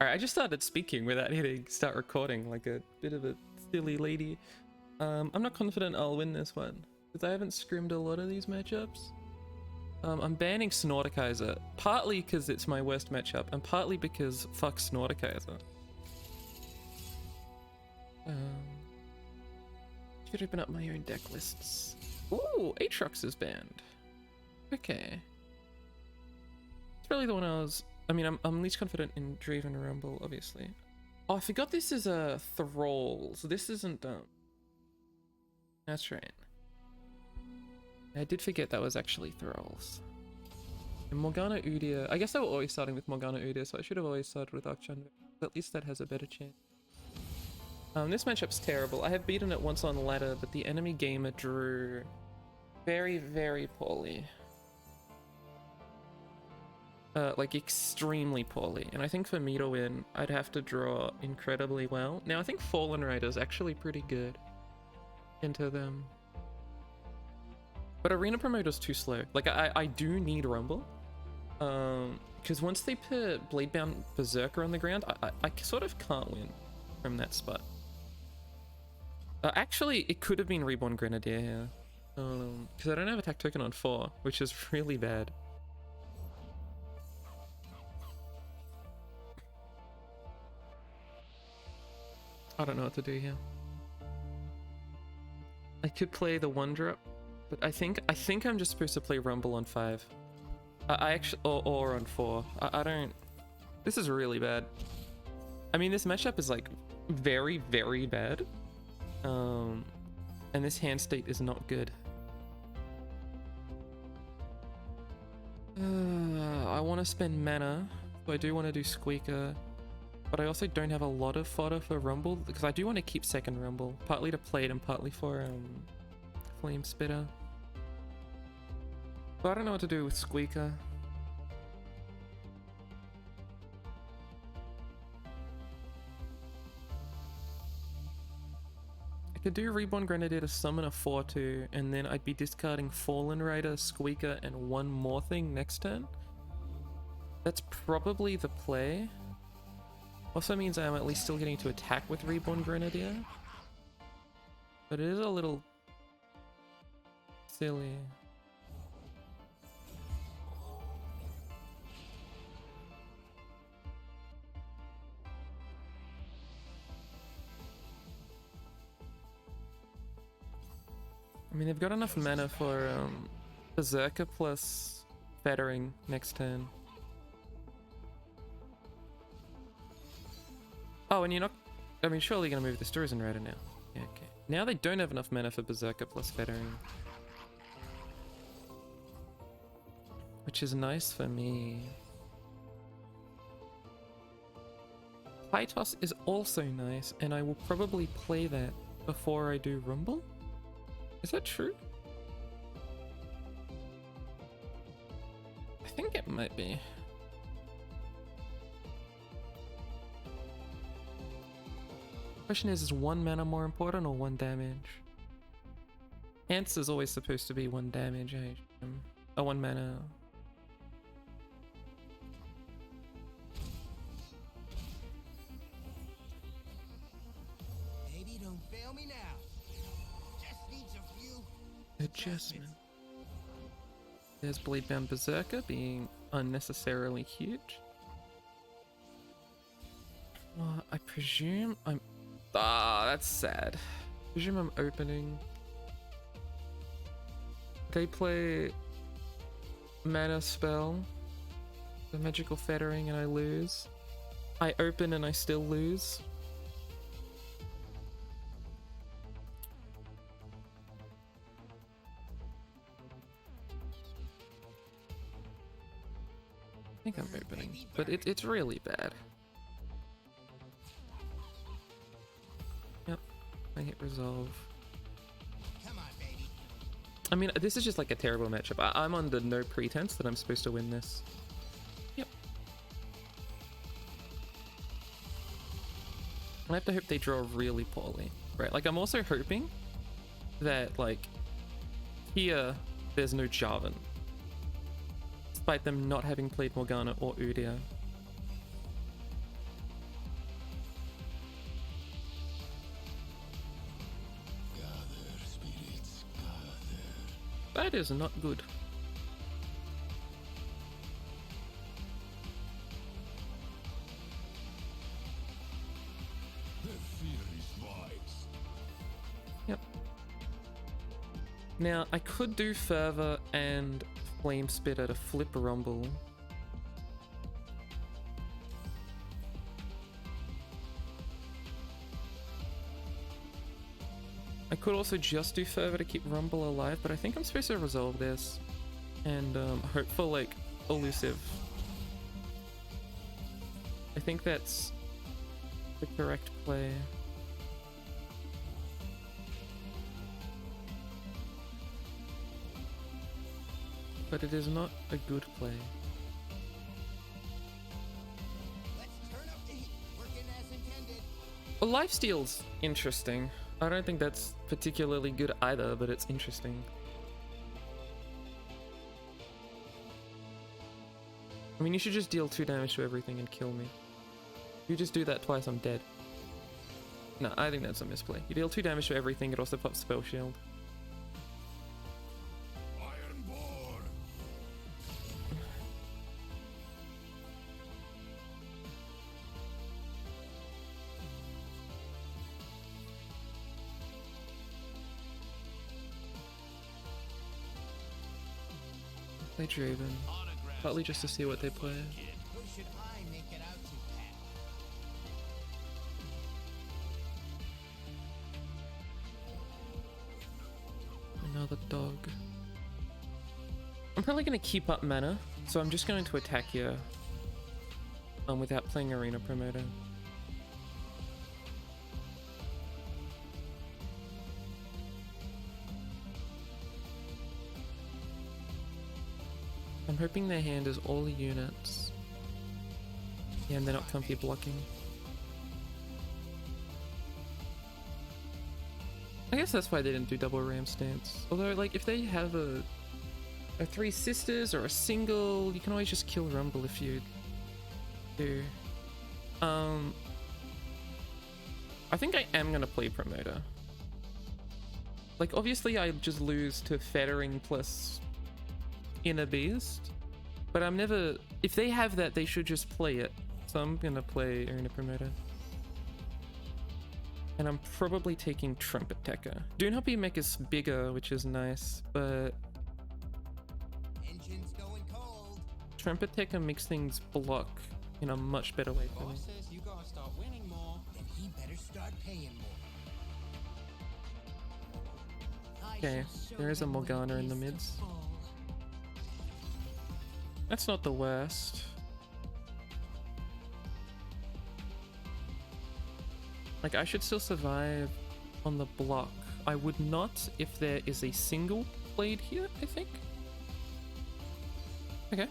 Alright, I just started speaking without hitting start recording like a bit of a silly lady. I'm not confident I'll win this one because I haven't scrimmed a lot of these matchups. I'm banning Snortikaiser, partly because it's my worst matchup and partly because fuck Snortikaiser. Should open up my own deck lists. Ooh, Aatrox is banned. Okay. It's really the one I was... I mean, I'm least confident in Draven Rumble, obviously. Oh, I forgot this is a Thrall, so this isn't dumb. That's right. I did forget that was actually Thralls. And Morgana Udyr... I guess they were always starting with Morgana Udyr, so I should have always started with Archdruid. But at least that has a better chance. This matchup's terrible. I have beaten it once on ladder, but the enemy gamer drew very, very poorly. Like extremely poorly. And I think for me to win, I'd have to draw incredibly well. Now, I think Fallen Rider's actually pretty good into them. But Arena Promoter's too slow. Like, I do need Rumble. Because once they put Bladebound Berserker on the ground, I sort of can't win from that spot. Actually, it could have been Reborn Grenadier here. Because I don't have attack token on 4, which is really bad. I don't know what to do here. I could play the 1-drop, but I think I'm just supposed to play Rumble on 5. I actually or on 4. I don't. This is really bad. I mean, this matchup is like very, very bad. And this hand state is not good. I want to spend mana, so I do want to do Squeaker. But I also don't have a lot of fodder for Rumble, because I do want to keep second Rumble, partly to play it and partly for Flame Spitter. But I don't know what to do with Squeaker. I could do Reborn Grenadier to summon a 4-2, and then I'd be discarding Fallen Rider, Squeaker, and one more thing next turn. That's probably the play. Also means I'm at least still getting to attack with Reborn Grenadier. But it is a little silly. I mean, they've got enough mana for Berserker plus Fettering next turn. Oh, and you're not... I mean, surely you're going to move the Sturzen Rider now. Yeah, okay. Now they don't have enough mana for Berserker plus Fettering. Which is nice for me. High Toss is also nice, and I will probably play that before I do Rumble? Is that true? I think it might be. Question is one mana more important or 1 damage? Ants is always supposed to be 1 damage, 1 mana. Baby, don't fail me now. Just needs a few Adjustment. There's Bladebound Berserker being unnecessarily huge. I presume I'm... Ah, that's sad. I presume I'm opening. They play Mana Spell, the Magical Fettering, and I lose. I open and I still lose. I think I'm opening, but it's really bad. Yep, I hit resolve. Come on, baby. I mean, this is just like a terrible matchup. I'm under no pretense that I'm supposed to win this. Yep. I have to hope they draw really poorly, right? Like, I'm also hoping that, like, here there's no Jarvan, despite them not having played Morgana or Udyr. That is not good. Yep. Now, I could do Fervor and Flame Spitter to flip Rumble. I could also just do Fervor to keep Rumble alive, but I think I'm supposed to resolve this and hope for like elusive. I think that's the correct play. But it is not a good play. Let's turn up the heat. Working as intended. Well, lifesteal's interesting. I don't think that's particularly good either, but it's interesting. I mean, you should just deal 2 damage to everything and kill me. If you just do that twice, I'm dead. No, I think that's a misplay. You deal 2 damage to everything, it also pops Spell Shield. Play Draven, partly just to see what they play. Who should I make it out to, Pat? Another dog. I'm probably going to keep up mana, so I'm just going to attack here without playing Arena Promoter. I'm hoping their hand is all the units. Yeah, and they're not comfy blocking. I guess that's why they didn't do double ram stance. Although, like, if they have a 3 sisters or a single, you can always just kill Rumble if you do. I think I am gonna play Promoter. Like, obviously I just lose to Fettering plus Inner Beast, but I'm never... If they have that, they should just play it. So I'm gonna play Arena Promoter. And I'm probably taking Trumpet Tecker. Doonhoppy mech is bigger, which is nice, but... Engine's going cold. Trumpet Tecker makes things block in a much better way for me. Boss says you gotta start winning more. Then he better start paying more. Okay, there is a Morgana in the mids. That's not the worst. Like, I should still survive on the block. I would not if there is a single blade here, I think. Okay.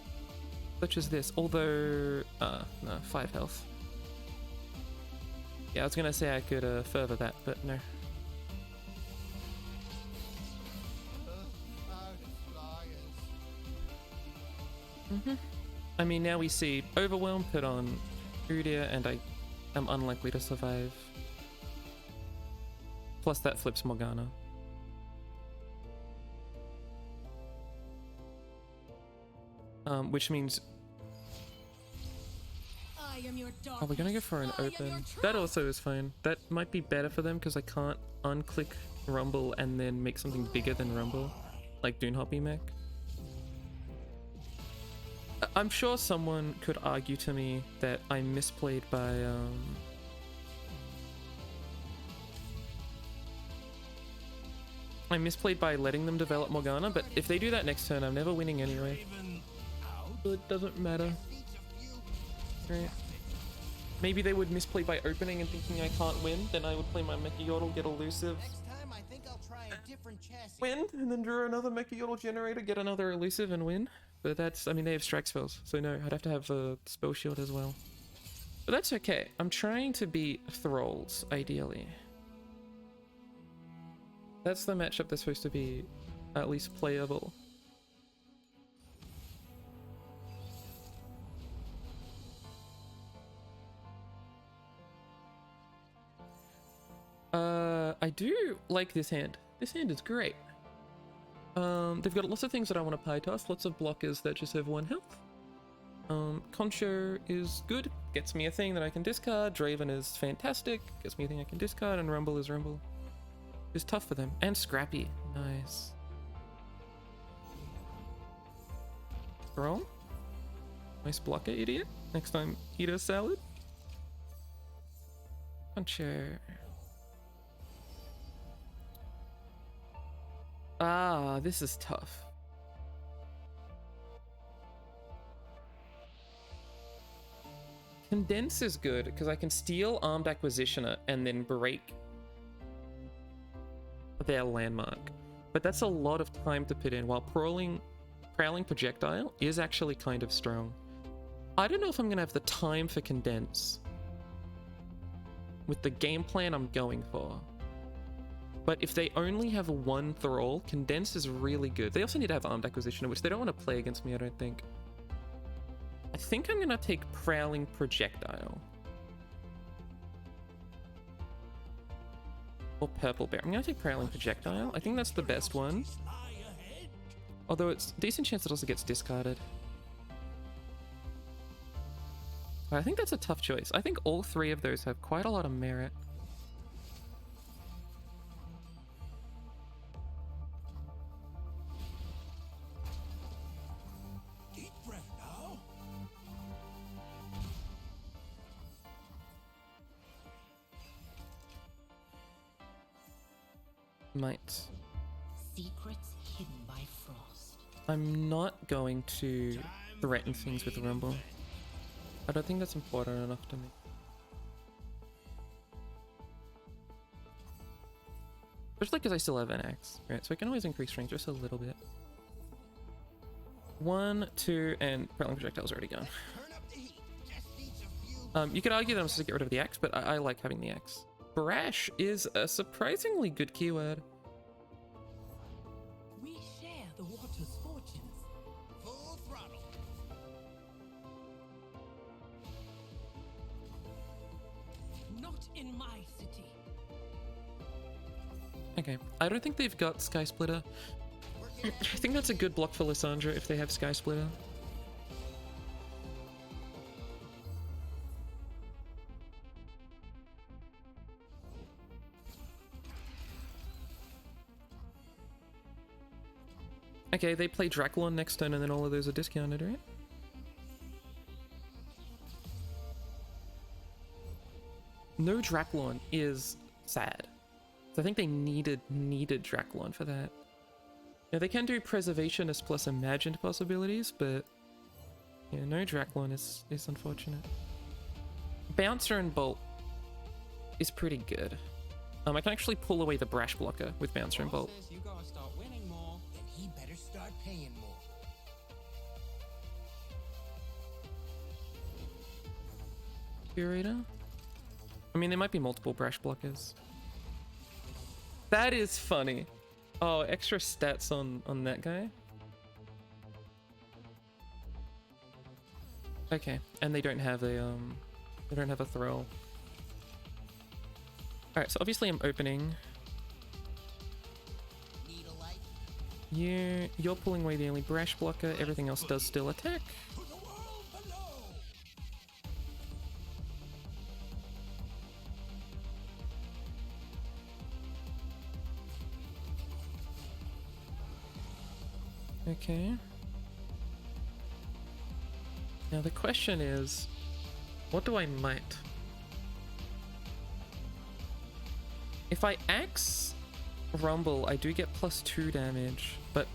Such as this, although... no, 5 health. Yeah, I was gonna say I could further that, but no. I mean, now we see Overwhelm put on Udyr, and I am unlikely to survive. Plus that flips Morgana. Which means... Oh, we're gonna go for an open. That also is fine. That might be better for them because I can't unclick Rumble and then make something bigger than Rumble. Like Doonhoppy mech. I'm sure someone could argue to me that I misplayed by letting them develop Morgana, but if they do that next turn, I'm never winning anyway. So it doesn't matter. Right. Maybe they would misplay by opening and thinking I can't win, then I would play my Mechayodal, get elusive, Next time I think I'll try a different chassis. win, and then draw another Mechayodal generator, get another elusive and win. But that's, I mean, they have strike spells, so no, I'd have to have a spell shield as well. But that's okay. I'm trying to beat Thralls, ideally. That's the matchup that's supposed to be at least playable. I do like this hand. This hand is great. They've got lots of things that I want to pie toss, lots of blockers that just have 1 health. Concho is good, gets me a thing that I can discard. Draven is fantastic, gets me a thing I can discard, and Rumble is Rumble. It's tough for them. And Scrappy, nice. Roll. Nice blocker, idiot. Next time, eat a salad. Concho. Ah, this is tough. Condense is good because I can steal Armed Acquisitioner and then break their landmark. But that's a lot of time to put in, while Prowling Projectile is actually kind of strong. I don't know if I'm going to have the time for Condense with the game plan I'm going for. But if they only have 1 Thrall, Condense is really good. They also need to have Armed Acquisitioner, which they don't want to play against me, I don't think. I think I'm going to take Prowling Projectile. Or Purple Bear. I'm going to take Prowling Projectile. I think that's the best one. Although it's a decent chance it also gets discarded. I think that's a tough choice. I think all 3 of those have quite a lot of merit. Deep breath now. Might. Secrets hidden by frost. I'm not going to threaten things with Rumble. I don't think that's important enough to me. Especially because I still have an axe, right? So I can always increase strength just a little bit. 1, 2, and Prowling Projectile's already gone. Turn up the heat. Just needs a few. You could argue that I'm supposed to get rid of the axe, but I like having the axe. Brash is a surprisingly good keyword. We share the water's fortunes. Full throttle. Not in my city. Okay, I don't think they've got Sky Splitter. I think that's a good block for Lysandra if they have Sky Splitter. Okay, they play Draculon next turn and then all of those are discounted, right? No Draculon is sad. So I think they needed Draculon for that. Yeah, they can do Preservationist plus Imagined possibilities, but yeah, no Draculon is unfortunate. Bouncer and Bolt is pretty good. I can actually pull away the Brash blocker with Bouncer and Bolt. You gotta start winning more. Then he better start paying more. Curator? I mean, there might be multiple Brash blockers. That is funny. Oh, extra stats on that guy. Okay, and they don't have a throw. Alright, so obviously I'm opening. Need a light? You're pulling away the only Brash blocker, everything else does still attack. To the world below. Okay. Now the question is, what do I might? If I axe Rumble, I do get +2 damage, but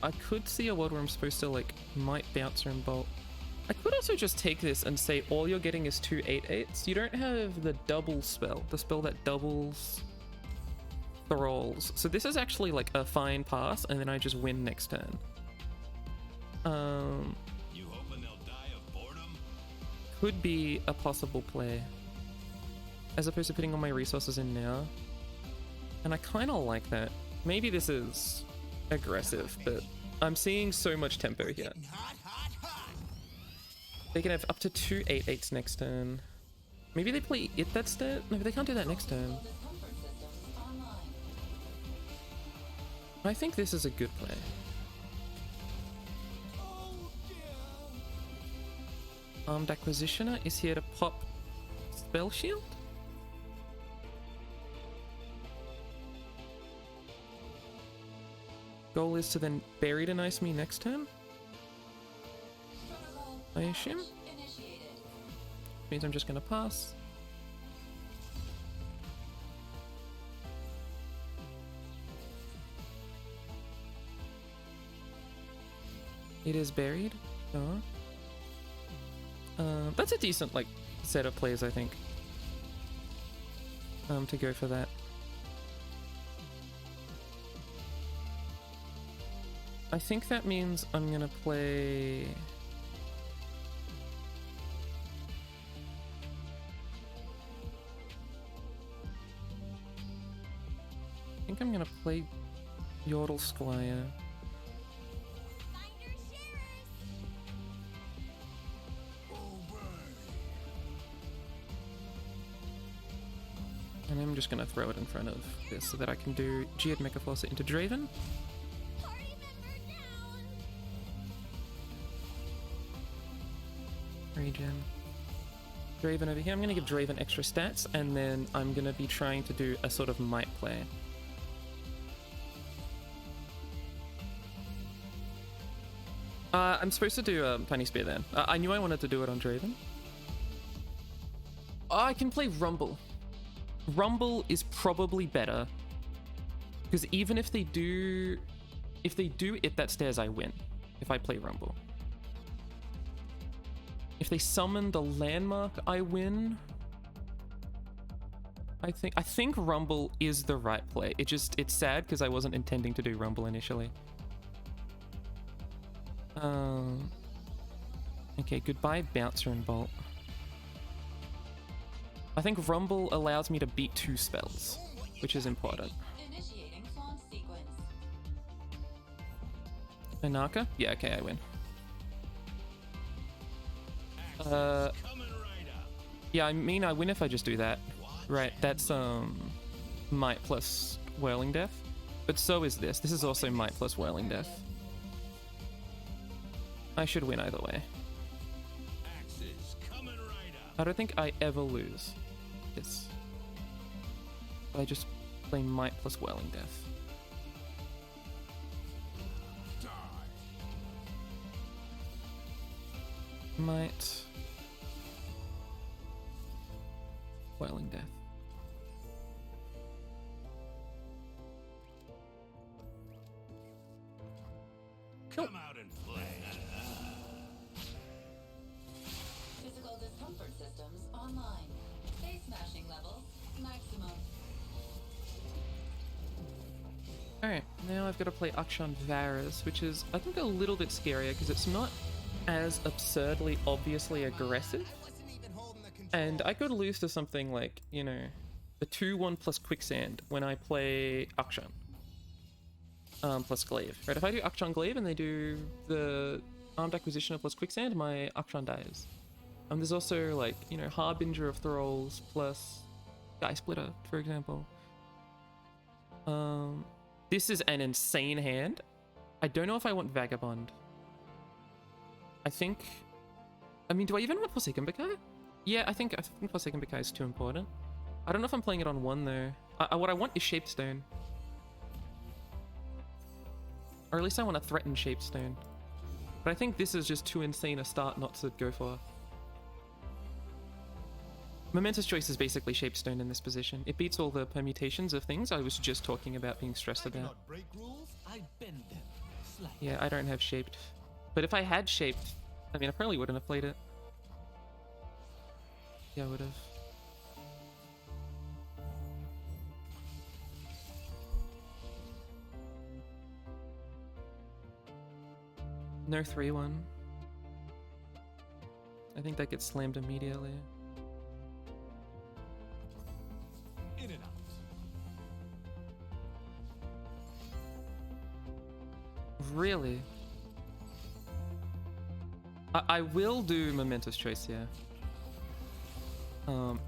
I could see a world where I'm supposed to like might Bouncer and Bolt. I could also just take this and say all you're getting is 2 8/8s. You don't have the double spell, the spell that doubles Thralls. So this is actually like a fine pass, and then I just win next turn. You hoping they'll die of boredom? Could be a possible play, as opposed to putting all my resources in now. And I kind of like that. Maybe this is aggressive, but I'm seeing so much tempo here. Getting hot, hot, hot. They can have up to 2 8/8s next turn. Maybe they play it that stat? No, but they can't do that next turn. I think this is a good play. Oh dear. Armed Acquisitioner is here to pop Spell Shield? Goal is to then bury to nice me next turn? I assume? Means I'm just gonna pass. It is buried. Oh. That's a decent like set of plays, I think. To go for that. I think that means I'm gonna play. I think I'm gonna play Yordle Squire. And I'm just gonna throw it in front of this so that I can do Geared Mechaforcer into Draven. Regen. Draven over here. I'm gonna give Draven extra stats, and then I'm gonna be trying to do a sort of might play. I'm supposed to do Tiny Spear then. I knew I wanted to do it on Draven. I can play Rumble. Rumble is probably better, because even if they do it that stairs, I win if I play Rumble. If they summon the landmark, I win. I think Rumble is the right play. It's sad because I wasn't intending to do Rumble initially. Okay, goodbye Bouncer and Bolt. I think Rumble allows me to beat 2 spells, which is important. Initiating swan sequence. Anaka? Yeah, okay, I win. Yeah, I mean I win if I just do that. Right, that's Might plus Whirling Death. But so is this. This is also Might plus Whirling Death. I should win either way. I don't think I ever lose this. I just play Might plus Whirling Death. Might. Whirling Death. Come out and play. Physical discomfort systems online. Face smashing levels maximum. Alright, now I've got to play Akshan Varus, which is, I think, a little bit scarier because it's not as absurdly, obviously aggressive. And I could lose to something like, you know, the 2-1 plus Quicksand when I play Akshan. Plus Glaive. Right, if I do Akshan Glaive and they do the Armed Acquisitioner plus Quicksand, my Akshan dies. There's also, like, you know, Harbinger of Thralls plus Sky Splitter, for example. This is an insane hand. I don't know if I want Vagabond. I mean, do I even want Forsaken Bakai? Yeah, I think Forsaken Bakai is too important. I don't know if I'm playing it on 1 though. What I want is Shaped Stone. Or at least I want to threaten Shaped Stone. But I think this is just too insane a start not to go for. Momentous Choice is basically Shaped Stone in this position. It beats all the permutations of things I was just talking about being stressed about. Break rules, I bend them. Yeah, I don't have Shaped. But if I had Shaped, I mean, I probably wouldn't have played it. Yeah, I would have. No 3-1. I think that gets slammed immediately. In and out. Really? I will do Momentous Choice here.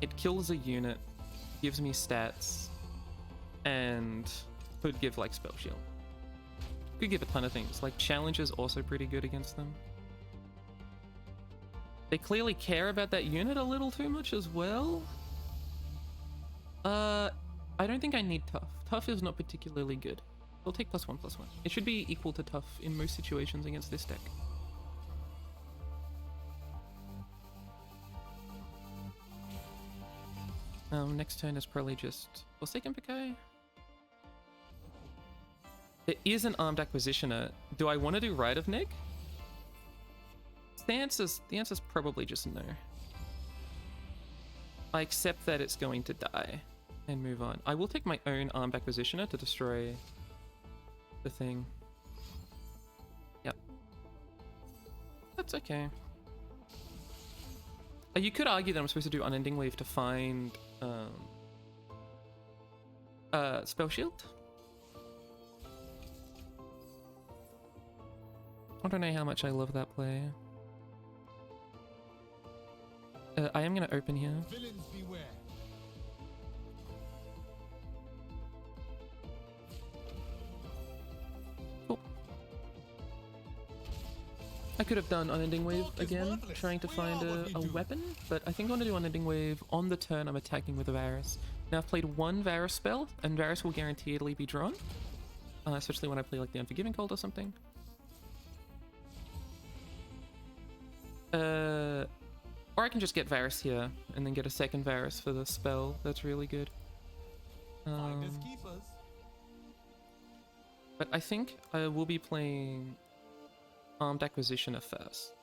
It kills a unit, gives me stats, and could give like Spell Shield. could give a ton of things. Like challenge is also pretty good against them. They clearly care about that unit a little too much as well. I don't think I need tough. Tough is not particularly good. I'll take +1/+1. It should be equal to tough in most situations against this deck. Next turn is probably just Forsaken Picay. There is an armed acquisitioner. Do I want to do Rite of Neg? The answer's probably just no. I accept that it's going to die and move on. I will take my own armed acquisitioner to destroy the thing. Yep. That's okay. You could argue that I'm supposed to do Unending Wave to find Spell Shield. I don't know how much I love that play. I am going to open here. Villains beware. Cool. I could have done Unending Wave again, trying to find a weapon, but I think I want to do Unending Wave on the turn I'm attacking with a Varus. Now I've played one Varus spell, and Varus will guaranteedly be drawn, especially when I play like the Unforgiving Cold or something. Or I can just get Varus here, and then get a second Varus for the spell. That's really good. Finders keepers. But I think I will be playing Armed Acquisitioner first.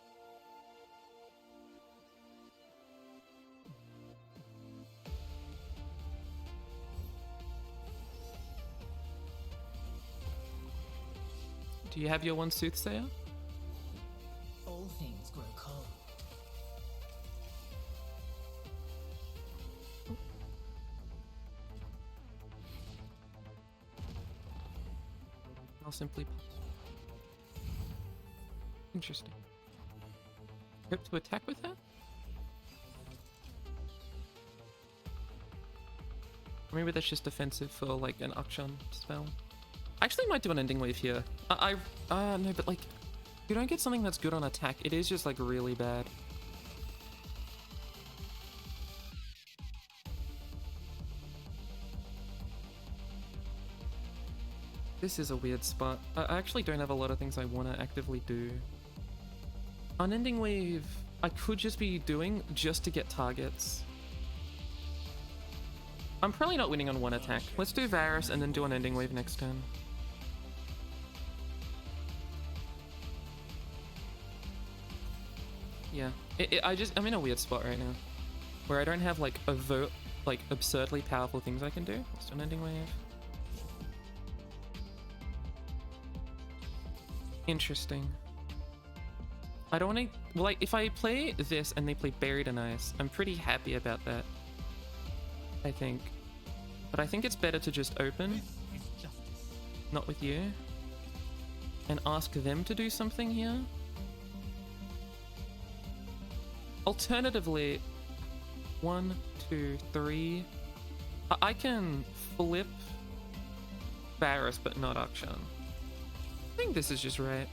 Do you have your one Soothsayer? All things grow cold. I'll simply pass. Interesting. Hope to attack with her? Or maybe that's just defensive for like an Akshan spell. I actually might do an Ending Wave here. No, but like, you don't get something that's good on attack. It is just like really bad. This is a weird spot. I actually don't have a lot of things I want to actively do. Unending Wave, I could just be doing just to get targets. I'm probably not winning on one attack. Let's do Varus and then do Unending Wave next turn. Yeah, I'm in a weird spot right now, where I don't have like absurdly powerful things I can do. Let's do Unending Wave. Interesting. I don't want to... Well, like, if I play this and they play Buried in Ice, I'm pretty happy about that, I think. But I think it's better to just open, not with you, and ask them to do something here. Alternatively, 1, 2, 3... I can flip Varus, but not Akshan. I think this is just right.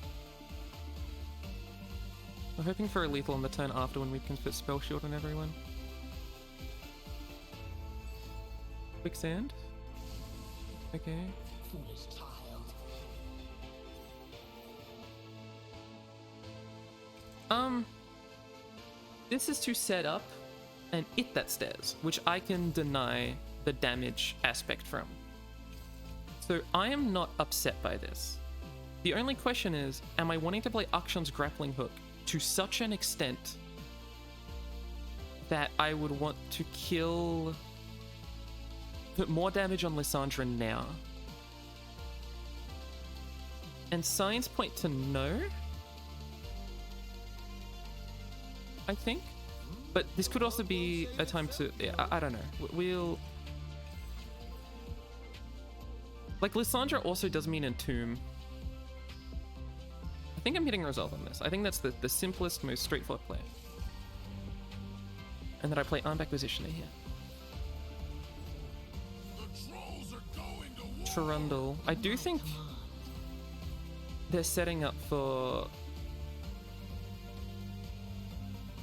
I'm hoping for a lethal on the turn after when we can put Spell Shield on everyone. Quicksand. Okay. Foolish child. This is to set up an It That Stares, which I can deny the damage aspect from. So I am not upset by this. The only question is, am I wanting to play Akshan's Grappling Hook to such an extent that I would want to put more damage on Lysandra now? And signs point to no, I think. But this could also be a time to... I don't know. We'll... Like, Lysandra also does mean Entomb. I think I'm hitting resolve on this. I think that's the simplest, most straightforward play. And then I play Armed Acquisitioner here. The trolls are going to war. Trundle. I do think... they're setting up for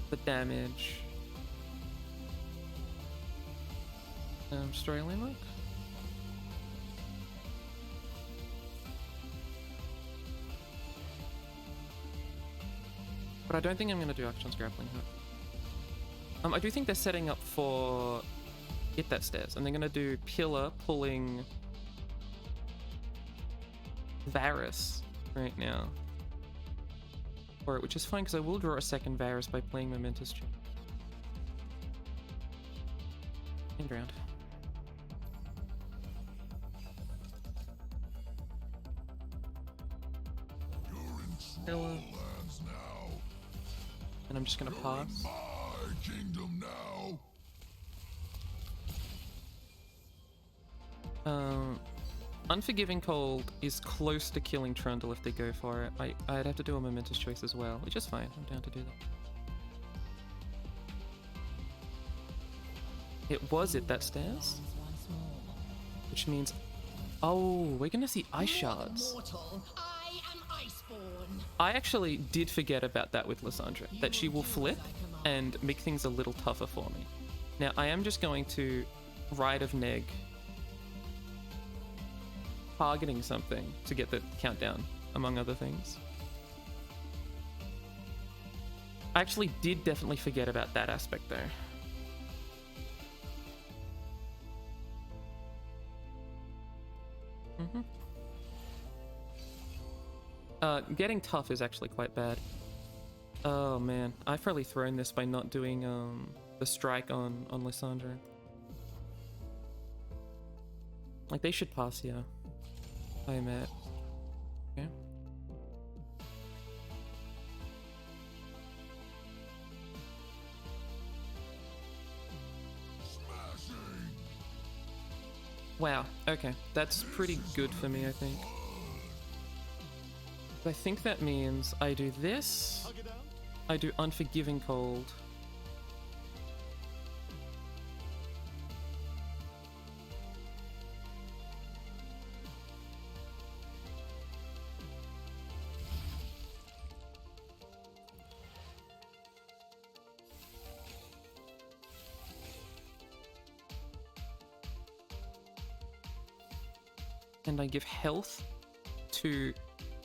the damage. Story landmark. But I don't think I'm going to do Action's grappling hook. I do think they're setting up for hit that stairs, and they're going to do Pillar pulling Varus right now for it, which is fine because I will draw a second Varus by playing Momentous Check. End round. Pillar. And I'm just gonna pass. Unforgiving Cold is close to killing Trundle if they go for it. I'd have to do a momentous choice as well, which is fine. I'm down to do that. It was it that stairs, which means, oh, we're gonna see ice shards. Mortal, I am Iceborn. I actually did forget about that with Lysandra, that she will flip and make things a little tougher for me. Now I am just going to Rite of Neg, targeting something to get the countdown, among other things. I actually did definitely forget about that aspect though. Getting tough is actually quite bad. Oh man, I've probably thrown this by not doing the strike on Lysandra. Like they should pass here. I am at. Okay. Wow, okay. That's pretty good for me, I think. I think that means I do this, I do Unforgiving Cold. And I give health to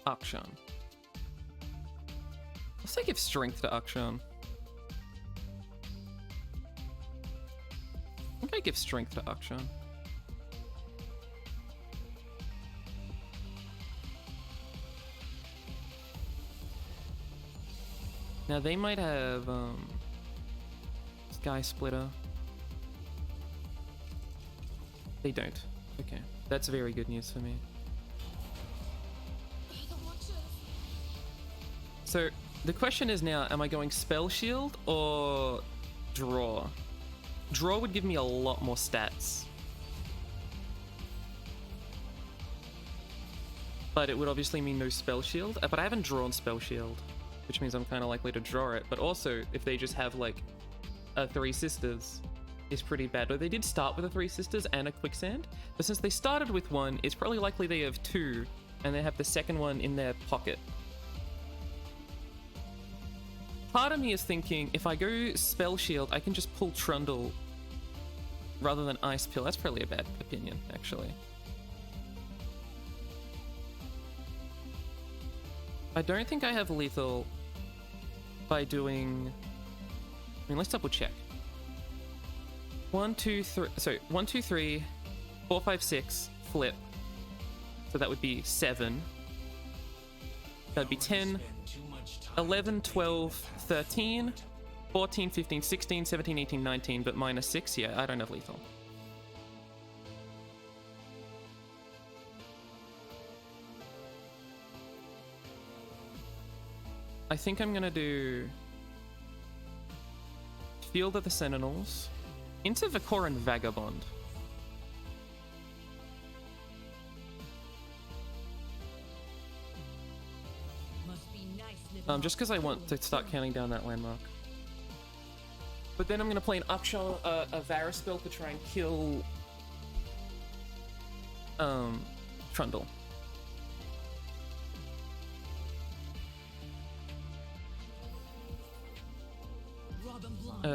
Akshan. I'll say give strength to Akshan. I think I give strength to Akshan. Now they might have Sky Splitter. They don't. Okay, that's very good news for me. So the question is now, am I going Spell Shield or Draw? Draw would give me a lot more stats. But it would obviously mean no Spell Shield. But I haven't drawn Spell Shield, which means I'm kind of likely to draw it. But also, if they just have like a Three Sisters, is pretty bad. But they did start with a Three Sisters and a Quicksand. But since they started with one, it's probably likely they have two, and they have the second one in their pocket. Part of me is thinking, if I go Spell Shield, I can just pull Trundle rather than Ice Pill. That's probably a bad opinion, actually. I don't think I have lethal by doing... I mean, let's double check. 1, 2, 3... So, 1, 2, 3, 4, 5, 6, flip. So that would be 7. That'd be 10... 11, 12, 13, 14, 15, 16, 17, 18, 19, but minus 6, yeah, I don't have lethal. I think I'm gonna do Field of the Sentinels into Vakoran Vagabond. Just because I want to start counting down that landmark. But then I'm going to play an Akshan, a Varus spell to try and kill Trundle.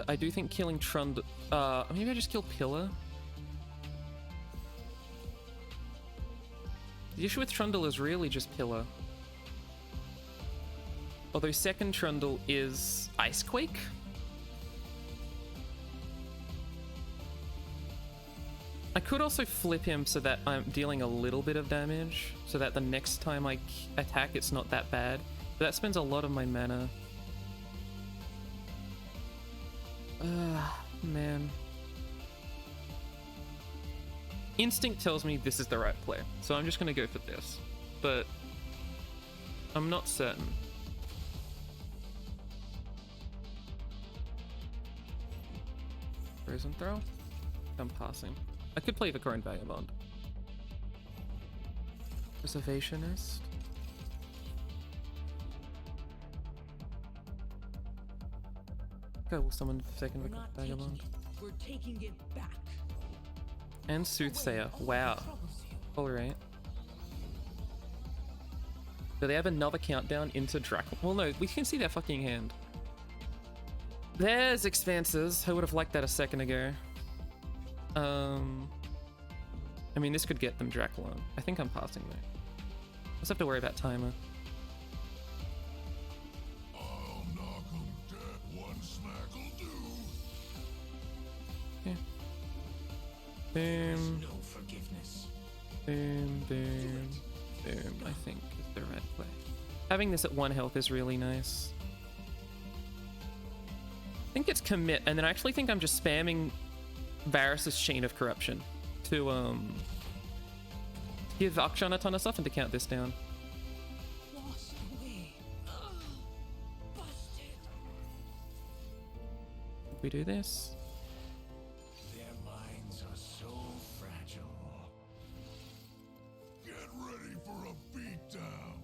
I do think killing Trundle... maybe I just kill Pillar? The issue with Trundle is really just Pillar. Although second Trundle is Icequake? I could also flip him so that I'm dealing a little bit of damage, so that the next time I attack it's not that bad. But that spends a lot of my mana. Man. Instinct tells me this is the right play, so I'm just gonna go for this. But I'm not certain. Frozen Throw? I'm passing. I could play Vicaroon Vagabond. Reservationist. Okay, we'll summon second Vicaroon Vagabond. We're taking it back. And Soothsayer. Wow. Alright. Do they have another countdown into Draco? Well, no, we can see their fucking hand. There's Expanses. I would have liked that a second ago. I mean, this could get them Draculon. I think I'm passing though. Let's have to worry about timer. I'll knock 'em dead. One smack'll do. Yeah. Boom. No forgiveness. Boom, boom, boom. I think is the right play. Having this at 1 health is really nice. I think it's commit, and then I actually think I'm just spamming Varus's Chain of Corruption to give Akshan a ton of stuff and to count this down. Lost away. Busted. We do this. Their minds are so fragile. Get ready for a beatdown.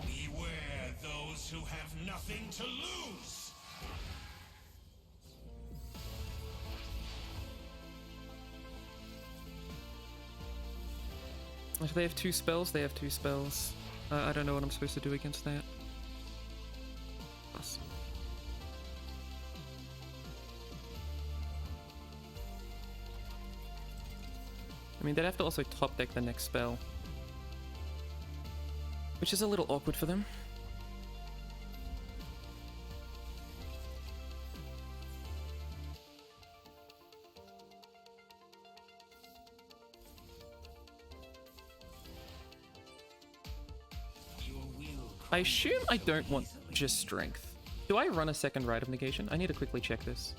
Beware those who have nothing to lose. If they have 2 spells, they have 2 spells. I don't know what I'm supposed to do against that. Plus. I mean, they'd have to also top deck the next spell, which is a little awkward for them. I assume I don't want just strength. Do I run a second Rite of Negation? I need to quickly check this.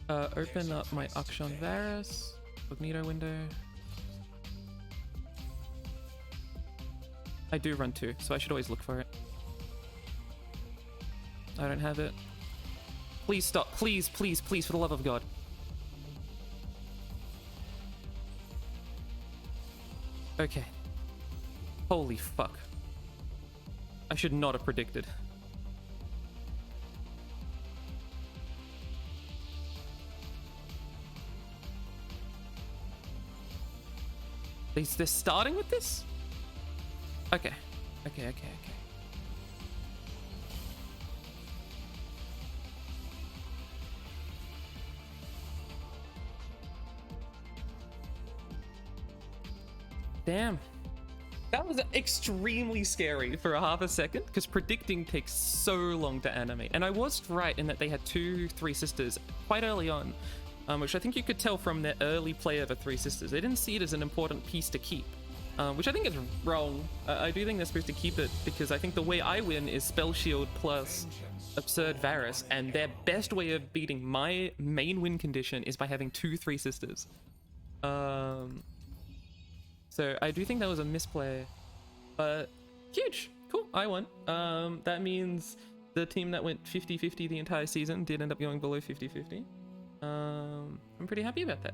Open up my Akshan Varus. Magneto window. I do run 2, so I should always look for it. I don't have it. Please stop. Please, please, please, for the love of God. Okay. Holy fuck. I should not have predicted. They're starting with this? Okay. Okay. Damn. That was extremely scary for a half a second, because predicting takes so long to animate. And I was right in that they had 2 Three Sisters quite early on, which I think you could tell from their early play of a Three Sisters. They didn't see it as an important piece to keep, which I think is wrong. I do think they're supposed to keep it, because I think the way I win is Spell Shield plus Absurd Varus, and their best way of beating my main win condition is by having 2 Three Sisters. So I do think that was a misplay, but huge. Cool, I won. That means the team that went 50-50 the entire season did end up going below 50-50. I'm pretty happy about that.